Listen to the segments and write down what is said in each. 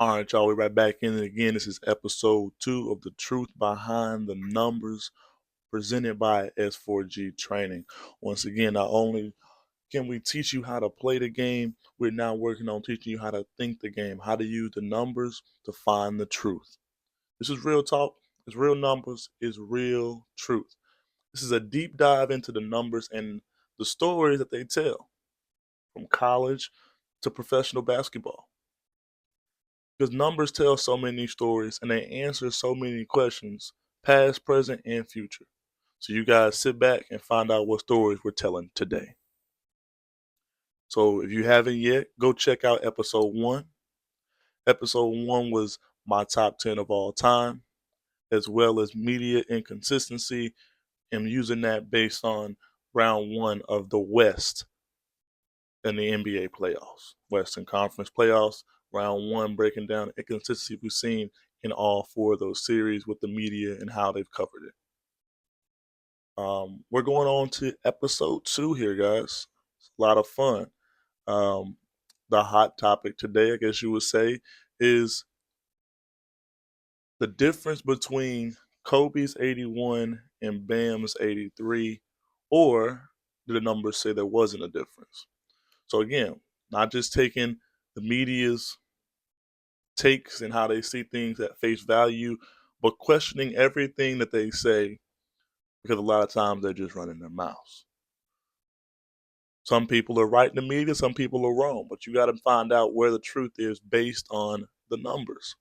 All right, y'all, we're right back in it again. This is episode 2 of the Truth Behind the Numbers presented by S4G Training. Once again, not only can we teach you how to play the game, we're now working on teaching you how to think the game, how to use the numbers to find the truth. This is real talk, it's real numbers, it's real truth. This is a deep dive into the numbers and the stories that they tell from college to professional basketball. Because numbers tell so many stories and they answer so many questions, past, present, and future. So you guys sit back and find out what stories we're telling today. So if you haven't yet, go check out episode 1. Episode 1 was my top 10 of all time, as well as media inconsistency, and using that based on round 1 of the West in the NBA playoffs, Western Conference playoffs, round 1, breaking down the inconsistency we've seen in all 4 of those series with the media and how they've covered it. We're going on to episode 2 here, guys. It's a lot of fun. The hot topic today, I guess you would say, is the difference between Kobe's 81 and Bam's 83, or do the numbers say there wasn't a difference? So again, not just taking the media's takes and how they see things at face value, but questioning everything that they say because a lot of times they're just running their mouths. Some people are right in the media, some people are wrong, but you got to find out where the truth is based on the numbers.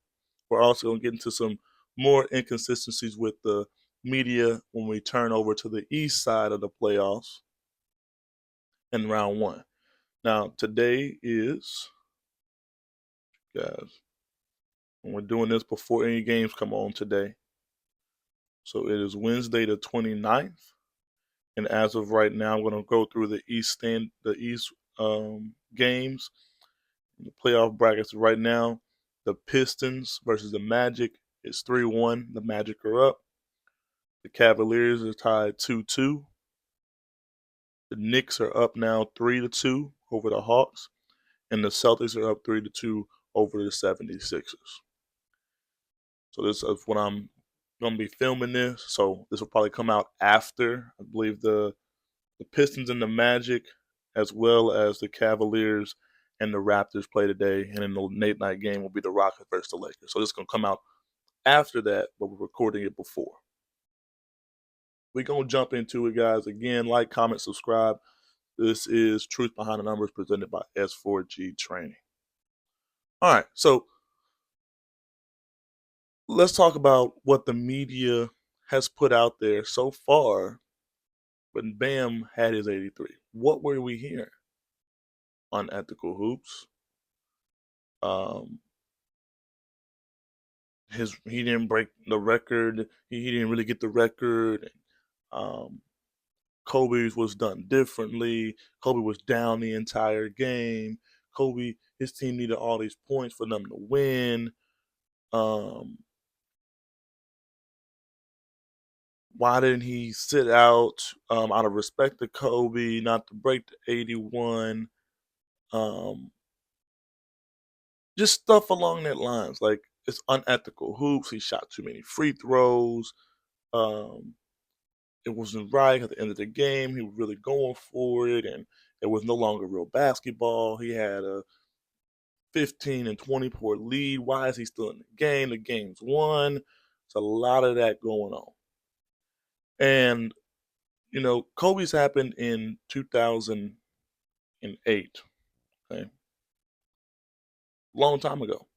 We're also going to get into some more inconsistencies with the media when we turn over to the east side of the playoffs in round 1. Now, today is, guys, and we're doing this before any games come on today. So it is Wednesday the 29th. And as of right now, I'm going to go through the East games, the playoff brackets. Right now, the Pistons versus the Magic is 3-1. The Magic are up. The Cavaliers are tied 2-2. The Knicks are up now 3-2 over the Hawks, and the Celtics are up 3-2 over the 76ers. So this is when I'm going to be filming this. So this will probably come out after, I believe, the Pistons and the Magic, as well as the Cavaliers and the Raptors play today. And then the late night game will be the Rockets versus the Lakers. So this is going to come out after that, but we're recording it before. We're going to jump into it, guys. Again, like, comment, subscribe. This is Truth Behind the Numbers presented by S4G Training. All right, so let's talk about what the media has put out there so far when Bam had his 83. What were we hearing? Unethical hoops. Um, he didn't break the record. He didn't really get the record. Um, Kobe's was done differently. Kobe was down the entire game. Kobe, his team needed all these points for them to win. Um, why didn't he sit out of respect to Kobe, not to break the 81? Um, just stuff along that lines. Like, it's unethical hoops. He shot too many free throws. Um, it wasn't right at the end of the game. He was really going for it, and it was no longer real basketball. He had a 15 and 20 point lead. Why is he still in the game? The game's won. It's a lot of that going on. And, Kobe's happened in 2008, okay? Long time ago.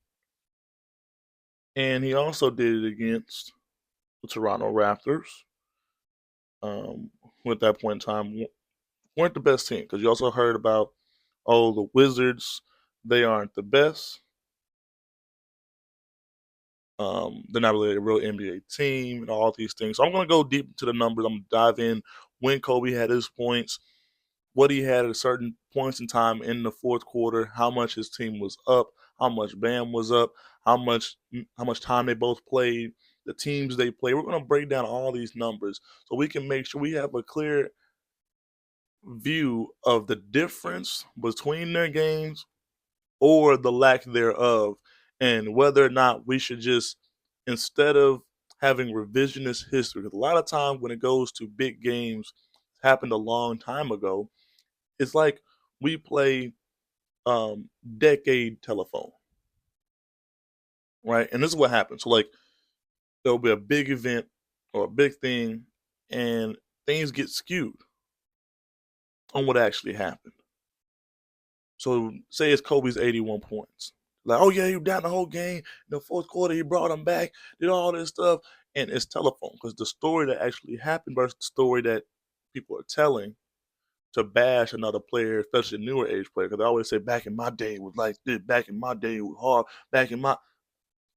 And he also did it against the Toronto Raptors, who at that point in time weren't the best team. Because you also heard about, oh, the Wizards, they aren't the best. They're not really a real NBA team and all these things. So I'm going to go deep into the numbers. I'm going to dive in when Kobe had his points, what he had at certain points in time in the fourth quarter, how much his team was up, how much Bam was up, how much time they both played, the teams they played. We're going to break down all these numbers so we can make sure we have a clear view of the difference between their games or the lack thereof and whether or not we should just, instead of having revisionist history, because a lot of times when it goes to big games, happened a long time ago, it's like we play decade telephone, right? And this is what happens. So like there'll be a big event or a big thing, and things get skewed on what actually happened. So say it's Kobe's 81 points. Like, oh yeah, he was down the whole game. In the fourth quarter, he brought him back, did all this stuff, and it's telephone because the story that actually happened versus the story that people are telling to bash another player, especially a newer age player, because I always say back in my day it was like this, back in my day it was hard, back in my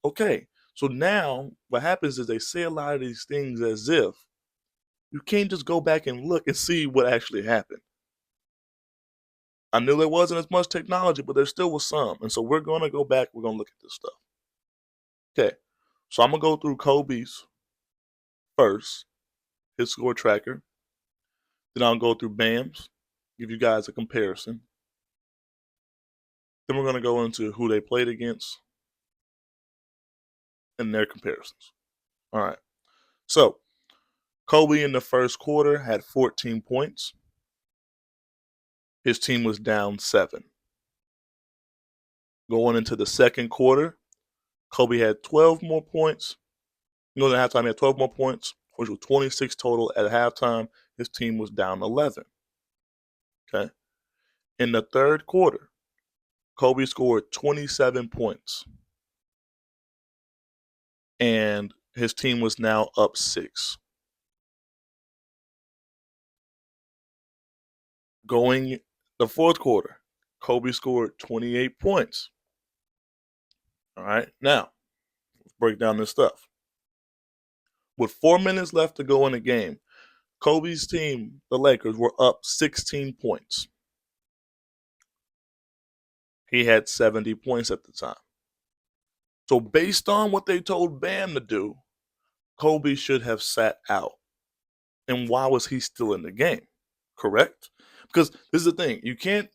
okay. So now what happens is they say a lot of these things as if you can't just go back and look and see what actually happened. I knew there wasn't as much technology, but there still was some. And so we're gonna go back, we're gonna look at this stuff. Okay. So I'm gonna go through Kobe's first, his score tracker. Then I'll go through Bam's, give you guys a comparison. Then we're gonna go into who they played against and their comparisons. All right. So Kobe in the first quarter had 14 points. His team was down 7. Going into the second quarter, Kobe had 12 more points. At halftime, he had 12 more points, which was 26 total. At halftime, his team was down 11. Okay. In the third quarter, Kobe scored 27 points, and his team was now up 6. Going the fourth quarter, Kobe scored 28 points. All right. Now, let's break down this stuff. With 4 minutes left to go in the game, Kobe's team, the Lakers, were up 16 points. He had 70 points at the time. So based on what they told Bam to do, Kobe should have sat out. And why was he still in the game? Correct? Because this is the thing. You can't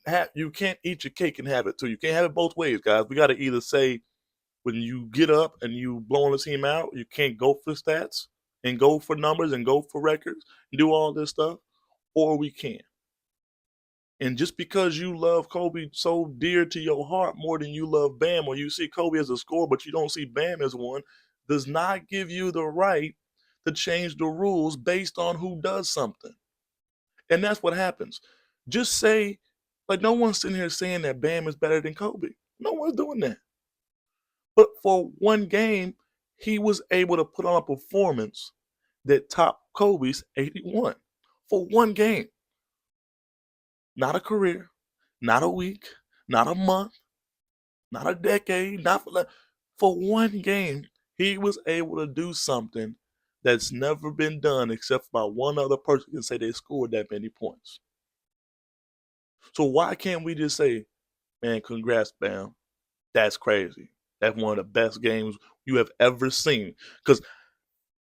eat your cake and have it too. You can't have it both ways, guys. We gotta either say when you get up and you blowing the team out, you can't go for stats and go for numbers and go for records and do all this stuff, or we can. And just because you love Kobe so dear to your heart more than you love Bam, or you see Kobe as a scorer, but you don't see Bam as one, does not give you the right to change the rules based on who does something. And that's what happens. Just say, like, no one's sitting here saying that Bam is better than Kobe. No one's doing that. But for one game, he was able to put on a performance that topped Kobe's 81 for one game. Not a career, not a week, not a month, not a decade, not for one game. He was able to do something that's never been done except by one other person can say they scored that many points. So why can't we just say, man, congrats, Bam. That's crazy. That's one of the best games you have ever seen. Because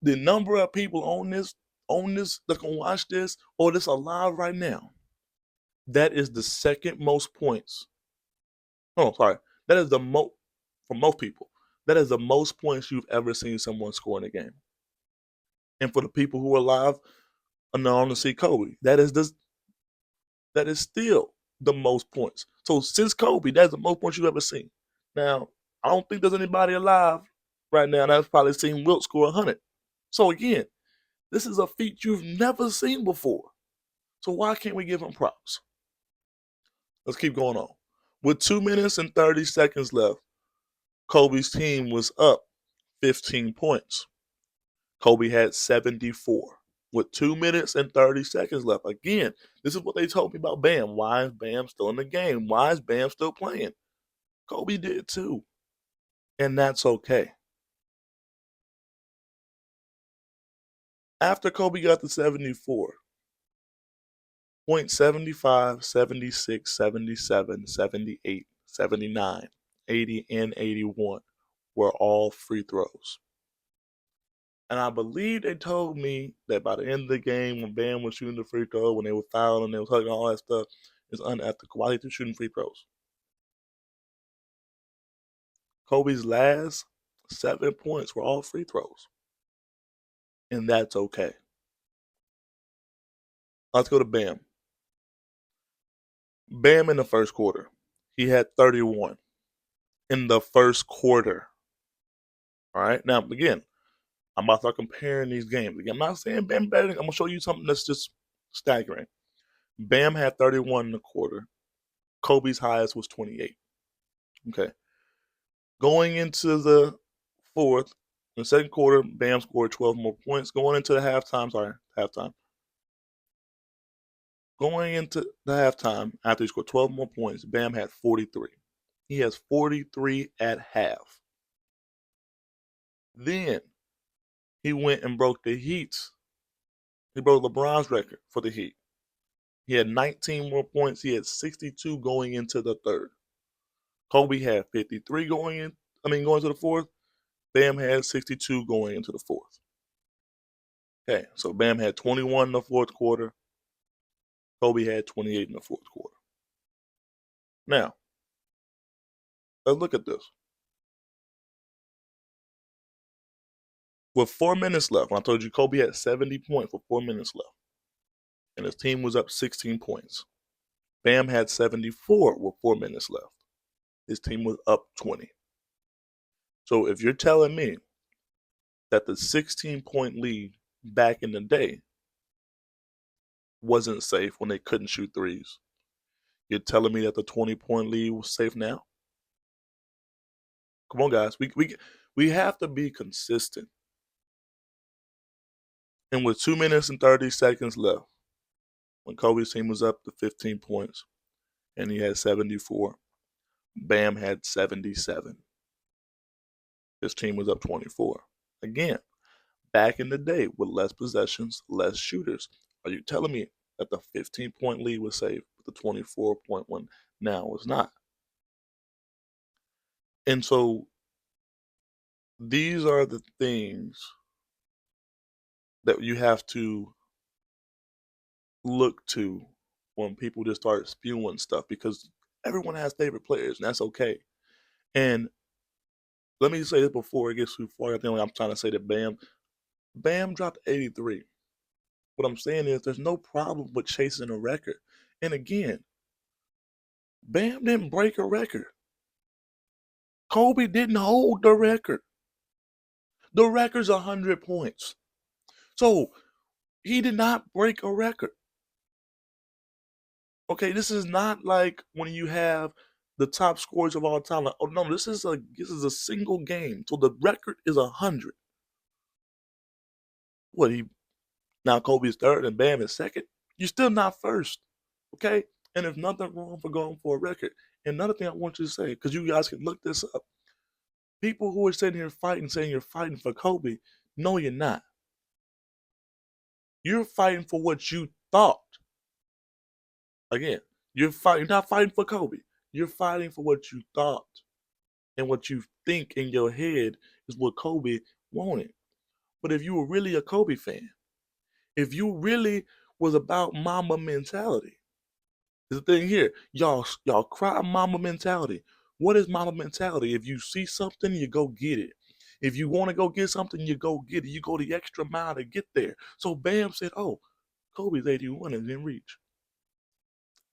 the number of people on this that's gonna watch this or this alive right now, that is the second most points. Oh, sorry. That is the most for most people. That is the most points you've ever seen someone score in a game. And for the people who are alive and on to see Kobe, that is still the most points. So since Kobe, that's the most points you've ever seen. Now, I don't think there's anybody alive right now that's probably seen Wilt score 100. So again, this is a feat you've never seen before. So why can't we give him props? Let's keep going on. With 2 minutes and 30 seconds left, Kobe's team was up 15 points. Kobe had 74 with 2 minutes and 30 seconds left. Again, this is what they told me about Bam. Why is Bam still in the game? Why is Bam still playing? Kobe did too. And that's okay. After Kobe got to 74, 75, 76, 77, 78, 79, 80, and 81 were all free throws. And I believe they told me that by the end of the game, when Bam was shooting the free throw, when they were fouling, they were hugging, all that stuff, it's unethical. Why are they shooting free throws? Kobe's last 7 points were all free throws. And that's okay. Let's go to Bam. Bam in the first quarter. He had 31 in the first quarter. All right. Now, again, I'm about to start comparing these games. Again, I'm not saying Bam better. I'm going to show you something that's just staggering. Bam had 31 in the quarter. Kobe's highest was 28. Okay. Going into the fourth, in the second quarter, Bam scored 12 more points. Going into the halftime. Going into the halftime, after he scored 12 more points, Bam had 43. He has 43 at half. Then he went and broke the Heat's. He broke LeBron's record for the Heat. He had 19 more points. He had 62 going into the third. Kobe had 53 going to the fourth. Bam had 62 going into the fourth. Okay, so Bam had 21 in the fourth quarter. Kobe had 28 in the fourth quarter. Now, let's look at this. With 4 minutes left, when I told you Kobe had 70 points with 4 minutes left, and his team was up 16 points. Bam had 74 with 4 minutes left. His team was up 20. So if you're telling me that the 16-point lead back in the day wasn't safe when they couldn't shoot threes, you're telling me that the 20-point lead was safe now? Come on, guys. We have to be consistent. And with 2 minutes and 30 seconds left, when Kobe's team was up to 15 points and he had 74, Bam had 77. His team was up 24. Again, back in the day with less possessions, less shooters. Are you telling me that the 15-point lead was safe, but the 24-point one now is not? And so these are the things that you have to look to when people just start spewing stuff, because everyone has favorite players, and that's okay. And let me say this before it gets too far. I think I'm trying to say that Bam dropped 83. What I'm saying is there's no problem with chasing a record. And again, Bam didn't break a record. Kobe didn't hold the record. The record's 100 points. So he did not break a record. Okay, this is not like when you have the top scorers of all time. Like, oh no, this is a single game. So the record is 100. Now Kobe's third and Bam is second. You're still not first. Okay? And there's nothing wrong for going for a record. And another thing I want you to say, because you guys can look this up. People who are sitting here fighting, saying you're fighting for Kobe, no, you're not. You're fighting for what you thought. Again, you're not fighting for Kobe. You're fighting for what you thought and what you think in your head is what Kobe wanted. But if you were really a Kobe fan, if you really was about Mamba mentality, the thing here, y'all cry Mamba mentality. What is Mamba mentality? If you see something, you go get it. If you want to go get something, you go get it. You go the extra mile to get there. So Bam said, "Oh, Kobe's 81 and didn't reach.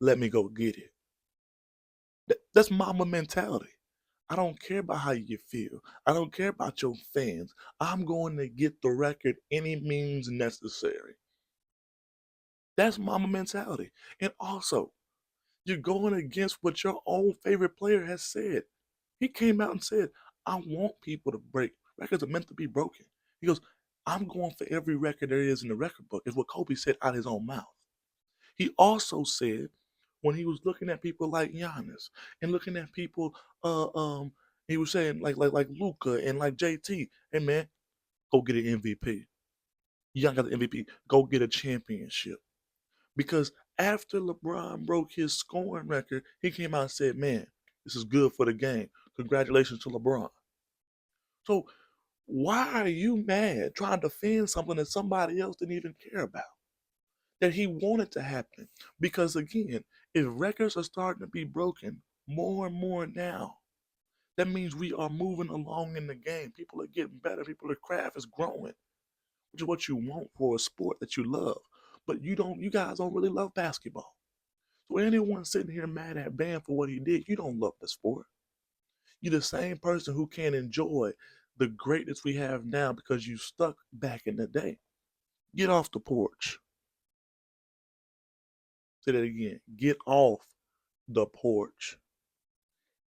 Let me go get it." That's Mamba mentality. I don't care about how you feel. I don't care about your fans. I'm going to get the record any means necessary. That's Mamba mentality. And also, you're going against what your own favorite player has said. He came out and said, I want people to break. Records are meant to be broken. He goes, I'm going for every record there is in the record book, is what Kobe said out of his own mouth. He also said, when he was looking at people like Giannis and looking at people, he was saying like Luka and like JT, hey man, go get an MVP. You got the MVP, go get a championship. Because after LeBron broke his scoring record, he came out and said, man, this is good for the game. Congratulations to LeBron. So why are you mad trying to defend something that somebody else didn't even care about? That he wanted to happen? Because again, if records are starting to be broken more and more now, That means we are moving along in the game. People are getting better. People's craft is growing, which is what you want for a sport that you love. But you guys don't really love basketball. So anyone sitting here mad at Bam for what he did, you don't love the sport. You're the same person who can't enjoy the greatness we have now because you stuck back in the day. Get off the porch. Say that again. Get off the porch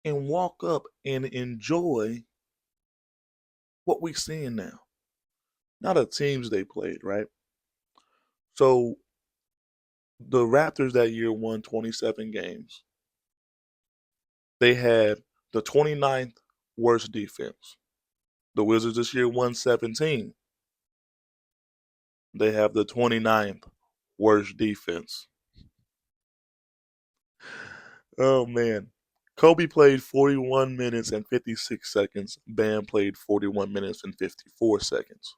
and walk up and enjoy what we're seeing now. Not the teams they played, right? So the Raptors that year won 27 games. They had the 29th worst defense. The Wizards this year won 17. They have the 29th worst defense. Oh man. Kobe played 41 minutes and 56 seconds. Bam played 41 minutes and 54 seconds.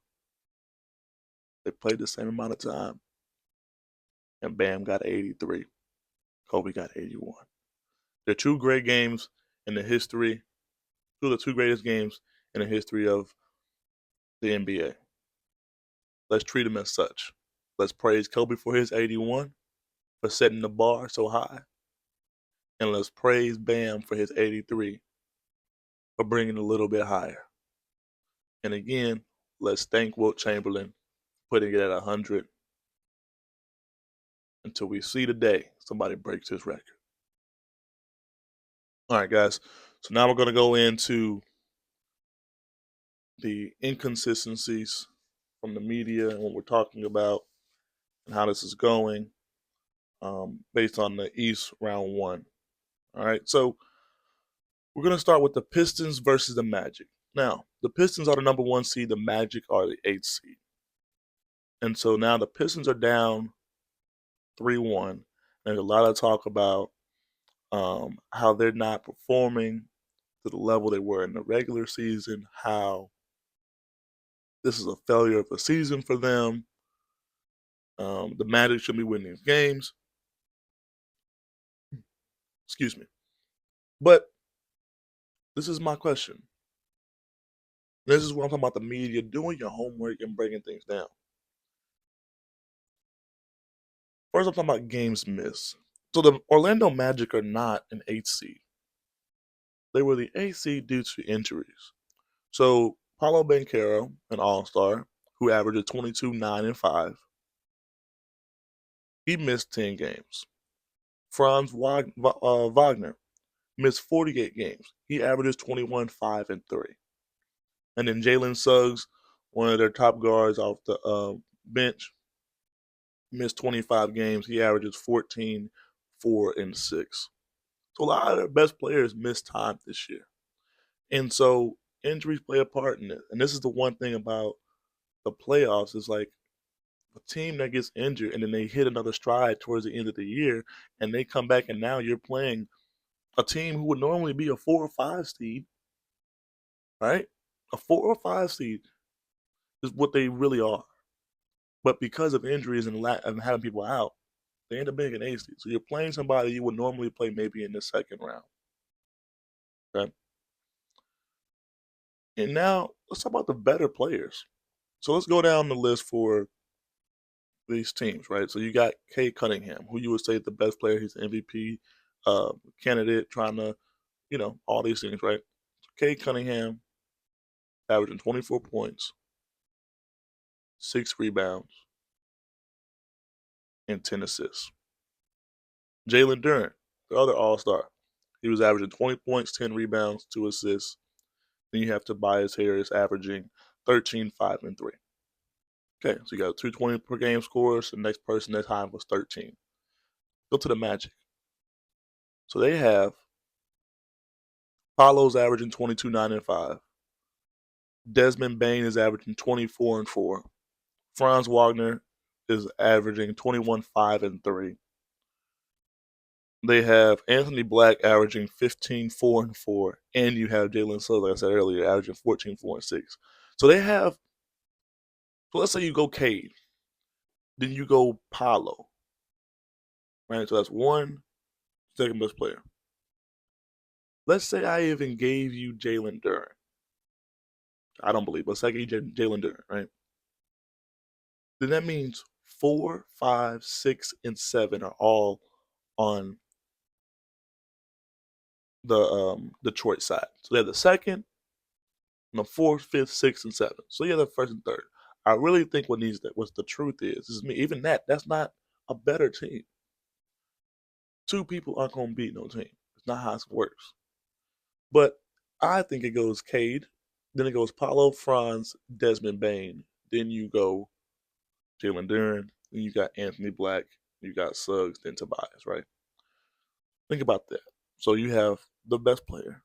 They played the same amount of time. And Bam got 83. Kobe got 81. They're two great games in the history, two of the two greatest games in the history of the NBA. Let's treat them as such. Let's praise Kobe for his 81, for setting the bar so high. And let's praise Bam for his 83, for bringing it a little bit higher. And again, let's thank Wilt Chamberlain for putting it at 100 until we see the day somebody breaks his record. All right, guys. So now we're going to go into the inconsistencies from the media and what we're talking about and how this is going based on the East round one. All right. So we're going to start with the Pistons versus the Magic. Now, the Pistons are the number 1 seed. The Magic are the 8th seed. And so now the Pistons are down 3-1. There's a lot of talk about how they're not performing to the level they were in the regular season, how this is a failure of a season for them. The Magic should be winning these games. Excuse me. But this is my question. This is what I'm talking about, the media doing your homework and breaking things down. First, I'm talking about games missed. So the Orlando Magic are not an 8th seed. They were the 8th seed due to injuries. So Paulo Banchero, an all-star, who averages 22, 9, and 5, he missed 10 games. Franz Wagner missed 48 games. He averages 21, 5, and 3. And then Jalen Suggs, one of their top guards off the bench, missed 25 games. He averages 14, 4, and 6. So a lot of their best players missed time this year. And so injuries play a part in it. And this is the one thing about the playoffs is like a team that gets injured and then they hit another stride towards the end of the year and they come back and now you're playing a team who would normally be a 4 or 5 seed, right? A 4 or 5 seed is what they really are. But because of injuries and having people out, they end up being an 8 seed. So you're playing somebody you would normally play maybe in the second round. Okay. And now let's talk about the better players. So let's go down the list for these teams, right? So you got Cade Cunningham, who you would say is the best player. He's an MVP candidate, trying to, all these things, right? So Cade Cunningham averaging 24 points, 6 rebounds, and 10 assists. Jalen Duren, the other All-Star, he was averaging 20 points, 10 rebounds, 2 assists. Then you have Tobias Harris averaging 13, 5, and 3. Okay, so you got 220 per game scores. The next person that time was 13. Go to the Magic. So they have Paolo's averaging 22, 9, and 5. Desmond Bane is averaging 24 and 4. Franz Wagner is averaging 21, 5, and 3. They have Anthony Black averaging 15, 4, and 4. And you have Jalen Suggs, like I said earlier, averaging 14, 4, and 6. So they have, so let's say you go Cade. Then you go Paolo. Right? So that's one second best player. Let's say I even gave you Jalen Duren. I don't believe, but let's say I gave you Jalen Duren, right? Then that means 4, 5, 6, and 7 are all on the Detroit side. So they have the second, and the fourth, fifth, sixth, and seventh. So yeah, the first and third. I really think what the truth is me. Even that's not a better team. Two people aren't gonna beat no team. It's not how it works. But I think it goes Cade, then it goes Paulo Franz, Desmond Bain, then you go Jalen Duren, then you got Anthony Black, you got Suggs, then Tobias, right? Think about that. So you have the best player,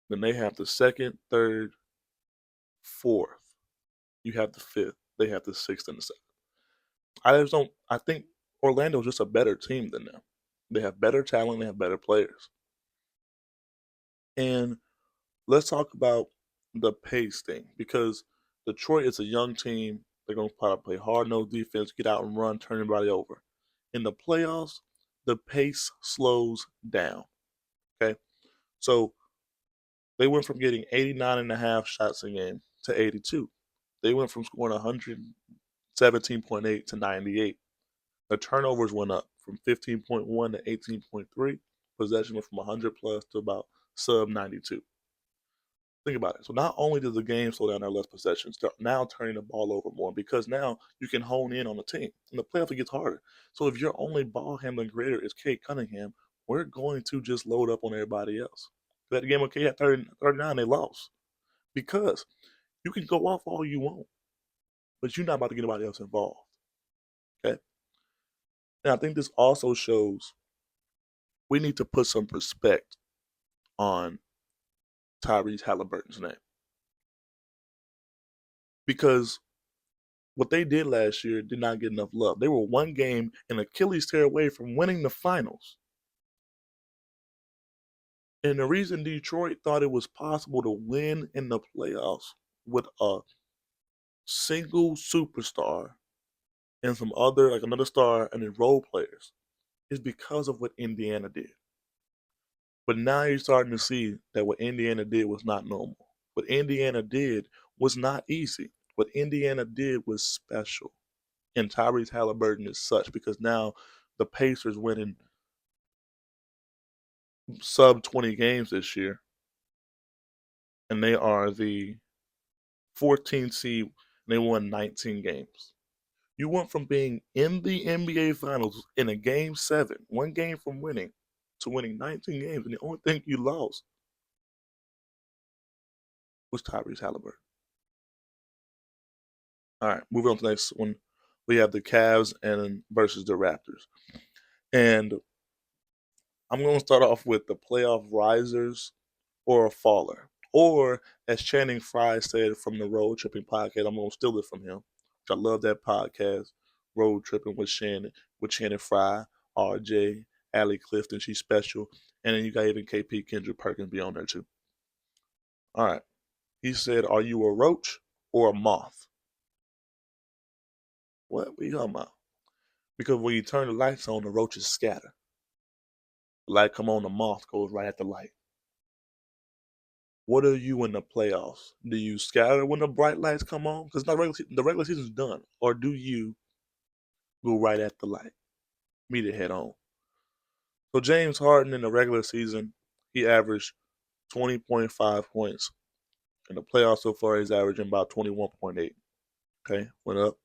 then they have the second, third, fourth. You have the fifth. They have the sixth and the seventh. I just don't. I think Orlando's just a better team than them. They have better talent. They have better players. And let's talk about the pace thing because Detroit is a young team. They're going to probably play hard nosed defense, get out and run, turn everybody over. In the playoffs, the pace slows down. Okay. So they went from getting 89 and a half shots a game to 82. They went from scoring 117.8 to 98. The turnovers went up from 15.1 to 18.3. Possession went from 100 plus to about sub 92. Think about it. So not only does the game slow down, there are less possessions, they're now turning the ball over more because now you can hone in on the team. And the playoff, it gets harder. So if your only ball handling creator is Cade Cunningham, we're going to just load up on everybody else. That game with Cade at 39, they lost. Because you can go off all you want, but you're not about to get anybody else involved. Okay? And I think this also shows we need to put some respect on Tyrese Halliburton's name. Because what they did last year did not get enough love. They were one game and Achilles tear away from winning the finals. And the reason Detroit thought it was possible to win in the playoffs with a single superstar and some other, like another star, and then role players is because of what Indiana did. But now you're starting to see that what Indiana did was not normal. What Indiana did was not easy. What Indiana did was special. And Tyrese Halliburton is such because now the Pacers winning sub 20 games this year, and they are the 14th seed, and they won 19 games. You went from being in the NBA Finals in a game 7, one game from winning, to winning 19 games, and the only thing you lost was Tyrese Halliburton. All right, moving on to the next one. We have the Cavs and versus the Raptors. And I'm going to start off with the playoff risers or a faller. Or, as Channing Frye said from the Road Tripping podcast, I'm going to steal it from him. I love that podcast, Road Tripping with Channing Frye, RJ, Allie Clifton, she's special. And then you got even KP Kendrick Perkins be on there too. All right. He said, are you a roach or a moth? What are you talking about? Because when you turn the lights on, the roaches scatter. The light come on, the moth goes right at the light. What are you in the playoffs? Do you scatter when the bright lights come on? Because the regular season's done. Or do you go right at the light? Meet it head on. So James Harden in the regular season, he averaged 20.5 points. In the playoffs so far, he's averaging about 21.8. Okay, went up.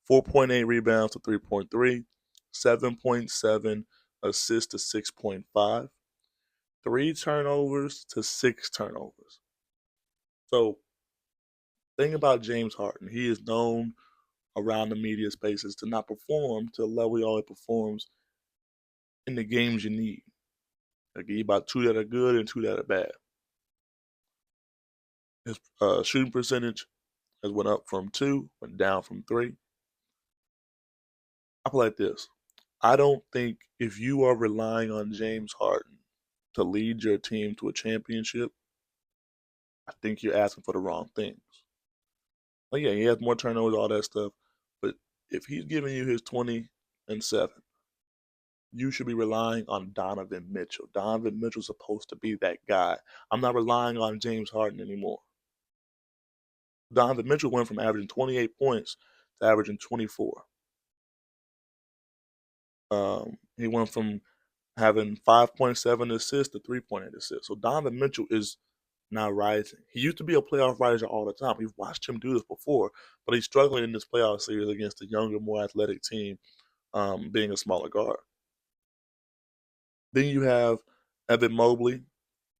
4.8 rebounds to 3.3, 7.7 assists to 6.5, 3 turnovers to 6 turnovers. So, thing about James Harden, he is known around the media spaces to not perform to the level he always performs in the games you need. I give you about 2 that are good and 2 that are bad. His shooting percentage has went up from 2, went down from 3. I play like this. I don't think if you are relying on James Harden to lead your team to a championship, I think you're asking for the wrong things. Like, yeah, he has more turnovers, all that stuff. But if he's giving you his 20 and 7, you should be relying on Donovan Mitchell. Donovan Mitchell's supposed to be that guy. I'm not relying on James Harden anymore. Donovan Mitchell went from averaging 28 points to averaging 24. He went from having 5.7 assists to 3.8 assists. So Donovan Mitchell is now rising. He used to be a playoff riser all the time. We've watched him do this before, but he's struggling in this playoff series against a younger, more athletic team, being a smaller guard. Then you have Evan Mobley.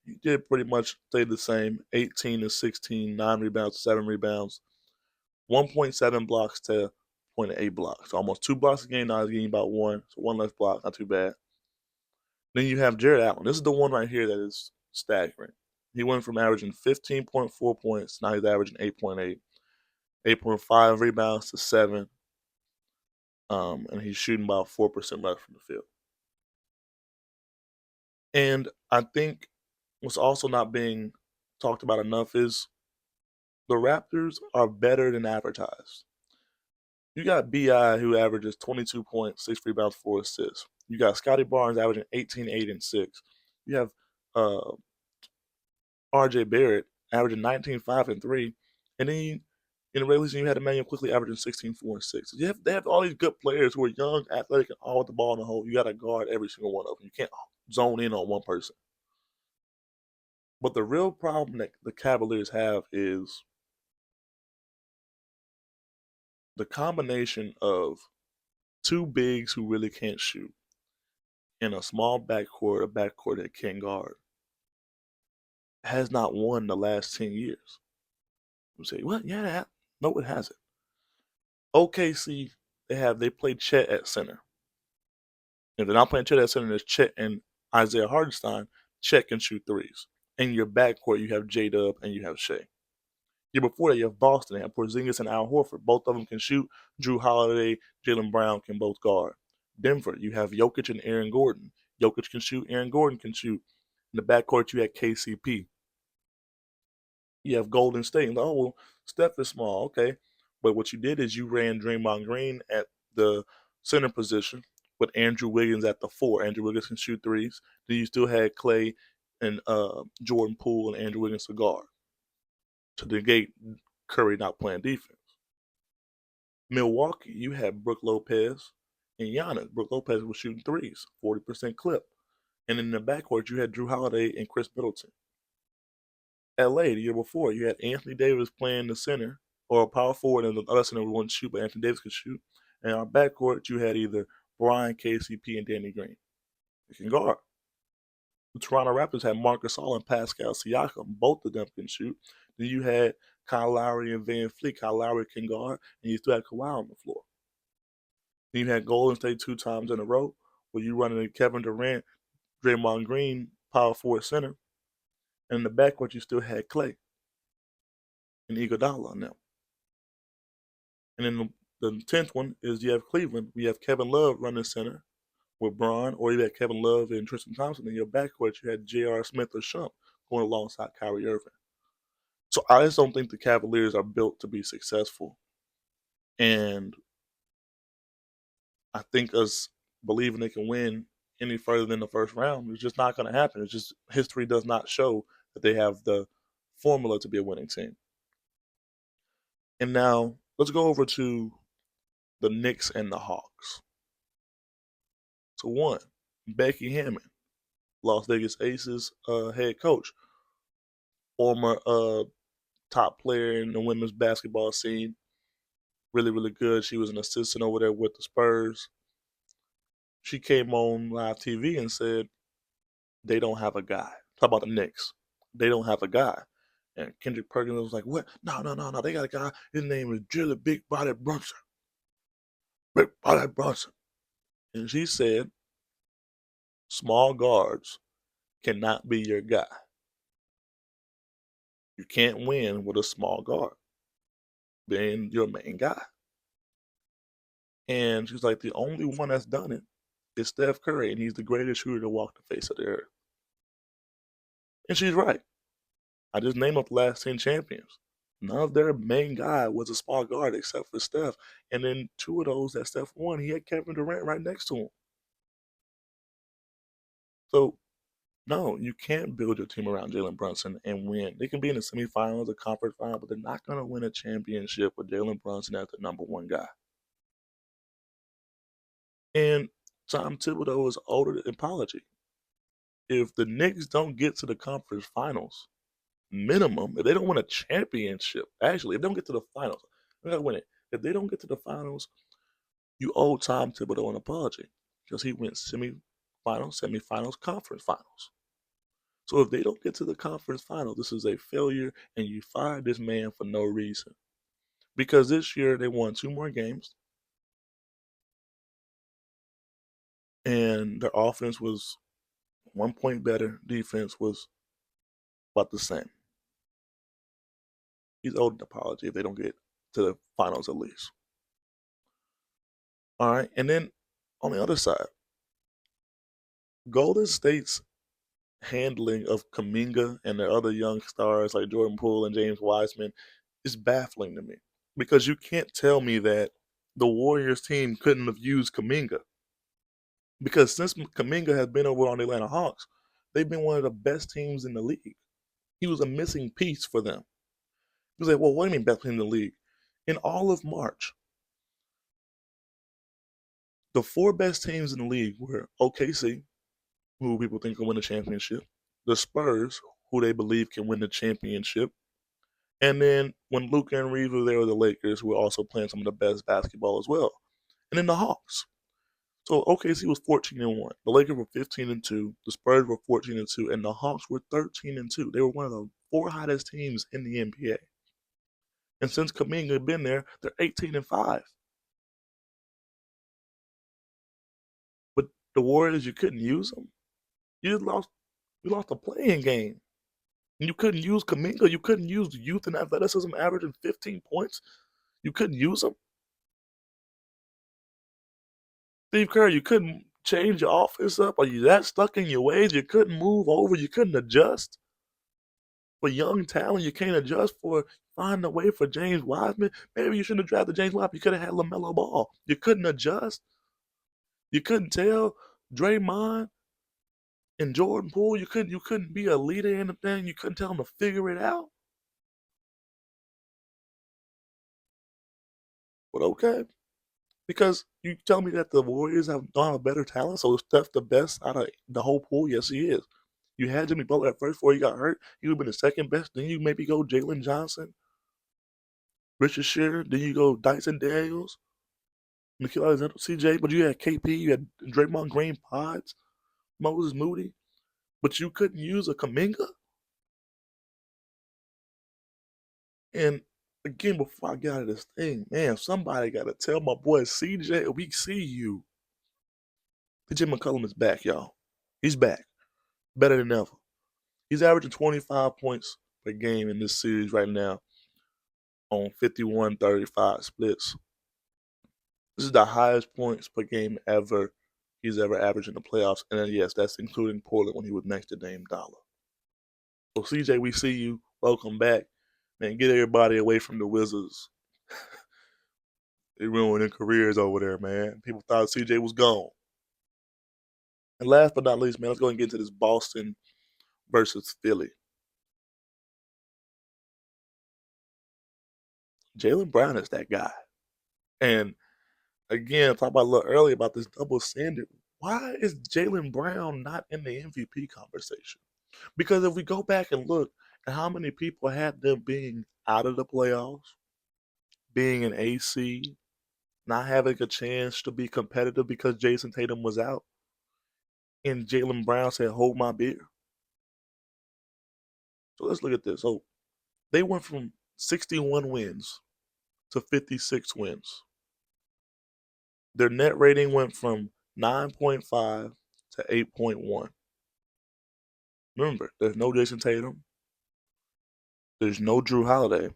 He did pretty much stay the same: 18 to 16, 9 rebounds, 7 rebounds, 1.7 blocks to 0.8 blocks. So almost 2 blocks a game. Now he's getting about one, so one less block, not too bad. Then you have Jarrett Allen. This is the one right here that is staggering. He went from averaging 15.4 points, now he's averaging 8.8, 8.5 rebounds to 7, and he's shooting about 4% left from the field. And I think what's also not being talked about enough is the Raptors are better than advertised. You got BI who averages 22 points, 6 rebounds, 4 assists. You got Scotty Barnes averaging 18, 8, and 6. You have RJ Barrett averaging 19, 5, and 3. And then in the regular season, you had Emmanuel Quickly averaging 16, 4, and 6. So they have all these good players who are young, athletic, and all with the ball in the hole. You got to guard every single one of them. You can't zone in on one person. But the real problem that the Cavaliers have is the combination of two bigs who really can't shoot in a small backcourt, a backcourt that can guard, has not won the last 10 years. You say, what? Yeah, no, it hasn't. OKC, they play Chet at center. If they're not playing Chet at center, there's Chet and Isaiah Hartenstein. Chet can shoot threes. In your backcourt, you have J-Dub and you have Shea. Year before that, you have Boston. They have Porzingis and Al Horford. Both of them can shoot. Drew Holiday, Jaylen Brown can both guard. Denver, you have Jokic and Aaron Gordon. Jokic can shoot. Aaron Gordon can shoot. In the backcourt, you have KCP. You have Golden State. Oh, well, Steph is small. Okay. But what you did is you ran Draymond Green at the center position with Andrew Wiggins at the 4. Andrew Wiggins can shoot threes. Then you still had Clay and Jordan Poole and Andrew Wiggins to guard to negate Curry not playing defense. Milwaukee, you had Brook Lopez and Giannis. Brook Lopez was shooting threes, 40% clip. And in the backcourt, you had Drew Holiday and Chris Middleton. LA, the year before, you had Anthony Davis playing the center or a power forward, and the other center wouldn't shoot, but Anthony Davis could shoot. And our backcourt, you had either Brian, KCP, and Danny Green. You can guard. The Toronto Raptors had Marc Gasol and Pascal Siakam. Both of them can shoot. Then you had Kyle Lowry and Van Fleet. Kyle Lowry can guard, and you still had Kawhi on the floor. Then you had Golden State 2 times in a row, where you running Kevin Durant, Draymond Green, power forward center. And in the backcourt, you still had Clay and Iguodala on them. And then the 10th one is you have Cleveland. We have Kevin Love running center with Braun, or you had Kevin Love and Tristan Thompson. In your backcourt, you had J.R. Smith or Shump going alongside Kyrie Irving. So I just don't think the Cavaliers are built to be successful. And I think us believing they can win any further than the first round is just not going to happen. It's just history does not show that they have the formula to be a winning team. And now let's go over to the Knicks and the Hawks. So one, Becky Hammon, Las Vegas Aces head coach, former top player in the women's basketball scene. Really, really good. She was an assistant over there with the Spurs. She came on live TV and said they don't have a guy. Talk about the Knicks. They don't have a guy. And Kendrick Perkins was like, what? No. They got a guy. His name is Jilly Big Body Brunson. Big Body Brunson. And she said, small guards cannot be your guy. You can't win with a small guard being your main guy. And she's like, the only one that's done it is Steph Curry, and he's the greatest shooter to walk the face of the earth. And she's right. I just named up the last 10 champions. None of their main guy was a small guard except for Steph. And then 2 of those that Steph won, he had Kevin Durant right next to him. So no, you can't build your team around Jalen Brunson and win. They can be in the semifinals, the conference final, but they're not going to win a championship with Jalen Brunson as the number one guy. And Tom Thibodeau is older than apology. If the Knicks don't get to the conference finals, minimum, if they don't win a championship, actually, if they don't get to the finals, they gotta win it. If they don't get to the finals, you owe Tom Thibodeau an apology because he went semifinals, conference finals. So if they don't get to the conference final, this is a failure, and you fired this man for no reason. Because this year they won 2 more games, and their offense was 1 point better. Defense was about the same. He's owed an apology if they don't get to the finals at least. All right, and then on the other side, Golden State's handling of Kuminga and the other young stars like Jordan Poole and James Wiseman is baffling to me because you can't tell me that the Warriors team couldn't have used Kuminga because since Kuminga has been over on the Atlanta Hawks, they've been one of the best teams in the league. He was a missing piece for them. You say, well, what do you mean best team in the league? In all of March, the 4 best teams in the league were OKC, who people think will win the championship, the Spurs, who they believe can win the championship, and then when Luka and Reeves were there with the Lakers, who were also playing some of the best basketball as well. And then the Hawks. So OKC was 14-1. The Lakers were 15-2. The Spurs were 14-2, and the Hawks were 13-2. They were one of the 4 hottest teams in the NBA. And since Kuminga had been there, they're 18-5. But the Warriors, you couldn't use them. You lost a playing game. And you couldn't use Kuminga. You couldn't use the youth and athleticism averaging 15 points. You couldn't use them. Steve Kerr, you couldn't change your offense up. Are you that stuck in your ways? You couldn't move over. You couldn't adjust. For young talent, you can't adjust for find a way for James Wiseman. Maybe you shouldn't have drafted James Wiseman. You could have had LaMelo Ball. You couldn't adjust. You couldn't tell Draymond and Jordan Poole. You couldn't be a leader in the thing. You couldn't tell them to figure it out. But okay. Because you tell me that the Warriors have a better talent, so is Steph the best out of the whole pool? Yes, he is. You had Jimmy Butler at first before he got hurt. He would have been the second best. Then you maybe go Jalen Johnson, Richard Shearer. Then you go Dyson Daniels, Nikhil Alexander, CJ. But you had KP, you had Draymond Green, Pods, Moses Moody. But you couldn't use a Kuminga. And again, before I get out of this thing, man, somebody got to tell my boy CJ, we see you. CJ McCollum is back, y'all. He's back. Better than ever. He's averaging 25 points per game in this series right now on 51-35 splits. This is the highest points per game ever he's ever averaged in the playoffs. And then, yes, that's including Portland when he was next to Dame Dollar. So, CJ, we see you. Welcome back. Man, get everybody away from the Wizards. They ruining careers over there, man. People thought CJ was gone. And last but not least, man, let's go and get into this Boston versus Philly. Jaylen Brown is that guy. And again, talked about a little earlier about this double standard. Why is Jaylen Brown not in the MVP conversation? Because if we go back and look at how many people had them being out of the playoffs, being an AC, not having a chance to be competitive because Jason Tatum was out, and Jaylen Brown said, "Hold my beer." So let's look at this. So they went from 61 wins to 56 wins. Their net rating went from 9.5 to 8.1. Remember, there's no Jason Tatum, there's no Drew Holiday,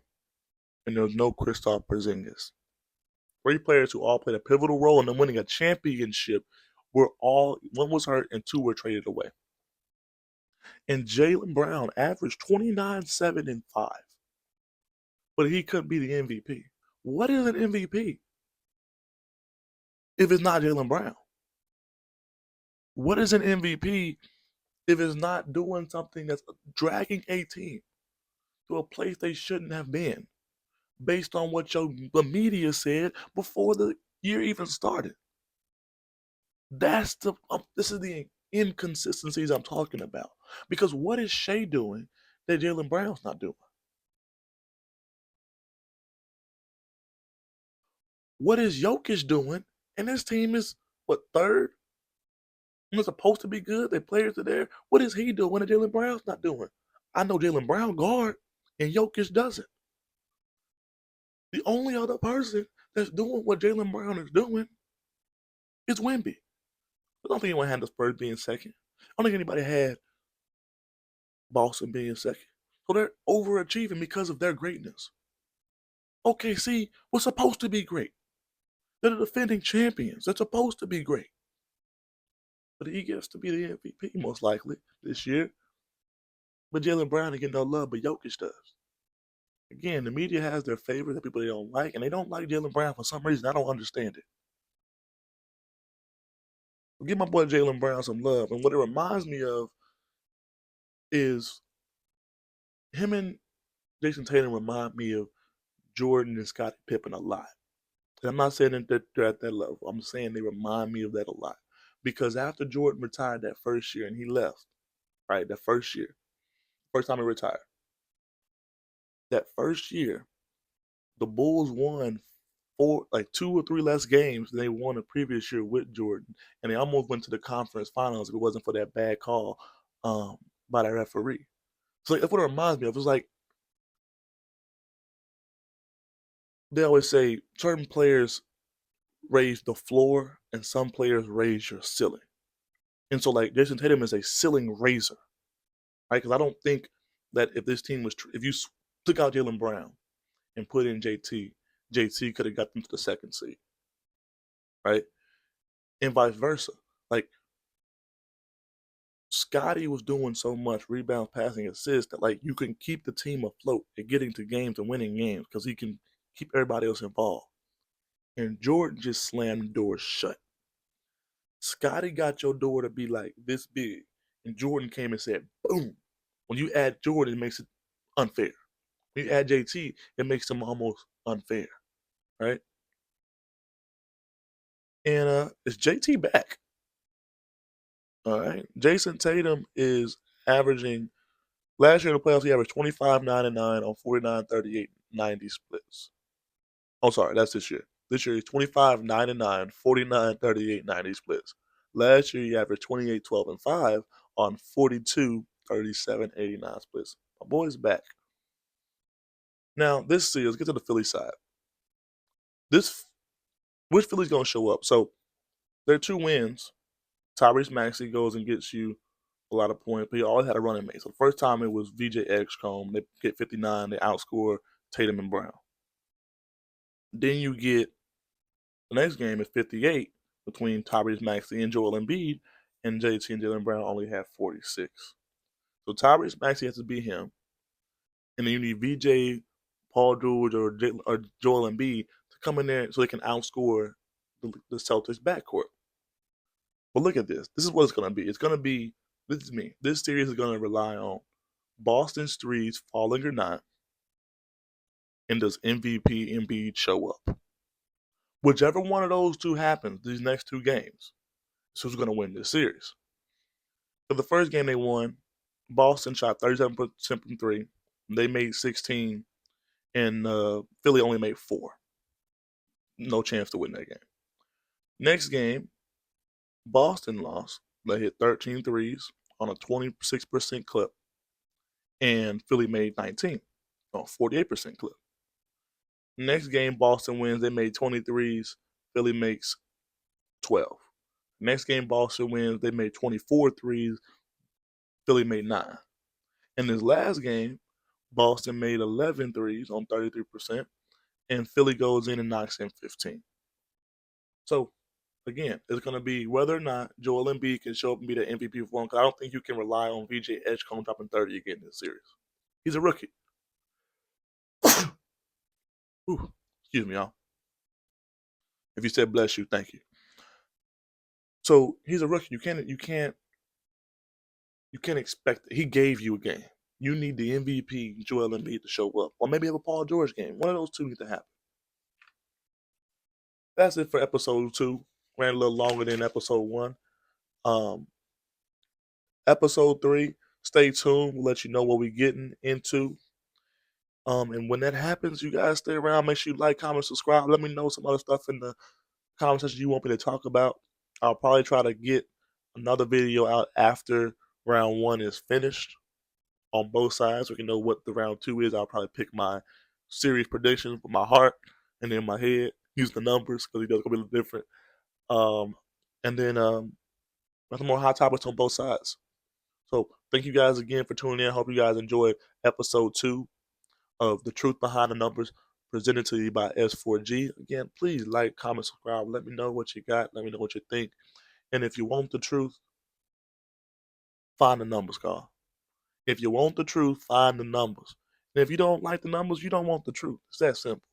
and there's no Kristaps Porzingis. 3 players who all played a pivotal role in them winning a championship one was hurt and 2 were traded away. And Jaylen Brown averaged 29, 7, and 5. But he couldn't be the MVP. What is an MVP if it's not Jaylen Brown? What is an MVP if it's not doing something that's dragging a team to a place they shouldn't have been based on what the media said before the year even started. This is the inconsistencies I'm talking about. Because what is Shea doing that Jaylen Brown's not doing? What is Jokic doing? And his team is what, third? And it's supposed to be good. Their players are there. What is he doing that Jaylen Brown's not doing? I know Jaylen Brown guard and Jokic doesn't. The only other person that's doing what Jaylen Brown is doing is Wemby. I don't think anyone had the Spurs being second. I don't think anybody had Boston being second. So they're overachieving because of their greatness. OKC was supposed to be great. They're the defending champions. They're supposed to be great. But he gets to be the MVP most likely this year. But Jaylen Brown ain't getting no love, but Jokic does. Again, the media has their favorites, the people they don't like, and they don't like Jaylen Brown for some reason. I don't understand it. Give my boy Jaylen Brown some love. And what it reminds me of is him and Jason Tatum remind me of Jordan and Scottie Pippen a lot. And I'm not saying that they're at that level. I'm saying they remind me of that a lot. Because after Jordan retired that first year and he left, right, that first year, first time he retired, that first year, the Bulls won 2 or 3 less games than they won the previous year with Jordan. And they almost went to the conference finals if it wasn't for that bad call by that referee. So that's what it reminds me of. It's like they always say certain players raise the floor and some players raise your ceiling. And so, like, Jason Tatum is a ceiling raiser, right? Because I don't think that if this team was, if you took out Jaylen Brown and put in JT could have got them to the second seed, right? And vice versa. Like, Scottie was doing so much rebounds, passing, assists that, like, you can keep the team afloat and getting to games and winning games because he can keep everybody else involved. And Jordan just slammed the door shut. Scottie got your door to be like this big, and Jordan came and said, boom. When you add Jordan, it makes it unfair. When you add JT, it makes them almost unfair, right? And is JT back? All right. Jason Tatum is averaging, last year in the playoffs, he averaged 25, 9, and 9 on 49, 38, 90 splits. Oh, sorry, that's this year. This year he's 25, 9, and 9, 49, 38, 90 splits. Last year he averaged 28, 12, and 5 on 42, 37, 89 splits. My boy's back. Now, this series, let's get to the Philly side. Which Philly's going to show up? So, there are 2 wins. Tyrese Maxey goes and gets you a lot of points, but he always had a running mate. So, the first time it was VJ Edgecombe. They get 59. They outscore Tatum and Brown. Then you get the next game is 58 between Tyrese Maxey and Joel Embiid, and JT and Jaylen Brown only have 46. So Tyrese Maxey has to beat him, and then you need VJ, Paul George, or Joel Embiid to come in there so they can outscore the Celtics backcourt. But look at this. This is what it's going to be. It's going to be, this is me. This series is going to rely on Boston's threes falling or not, and does MVP Embiid show up? Whichever one of those two happens, these next 2 games, is who's going to win this series. So the first game they won, Boston shot 37% from 3. They made 16, and Philly only made 4. No chance to win that game. Next game, Boston lost. They hit 13 threes on a 26% clip, and Philly made 19 on a 48% clip. Next game, Boston wins. They made 23s. Philly makes 12. Next game, Boston wins. They made 24 threes. Philly made 9. In this last game, Boston made 11 threes on 33%, and Philly goes in and knocks in 15. So, again, it's going to be whether or not Joel Embiid can show up and be the MVP for him, because I don't think you can rely on VJ Edgecombe dropping 30 again in this series. He's a rookie. Ooh, excuse me, y'all. If you said bless you, thank you. So he's a rookie. You can't You can't expect it. He gave you a game. You need the MVP Joel Embiid to show up, or maybe have a Paul George game. One of those two needs to happen. That's it for episode 2. Ran a little longer than episode 1. Um, Episode 3, stay tuned. We'll let you know what we're getting into. And when that happens, you guys stay around. Make sure you like, comment, subscribe. Let me know some other stuff in the comment section you want me to talk about. I'll probably try to get another video out after round 1 is finished on both sides. So we can know what the round 2 is. I'll probably pick my series predictions with my heart and then my head. Use the numbers because it does go a little different. And then nothing more hot topics on both sides. So thank you guys again for tuning in. Hope you guys enjoyed episode 2 of The Truth Behind the Numbers, presented to you by S4G. Again, please like, comment, subscribe. Let me know what you got. Let me know what you think. And if you want the truth, find the numbers, Carl. If you want the truth, find the numbers. And if you don't like the numbers, you don't want the truth. It's that simple.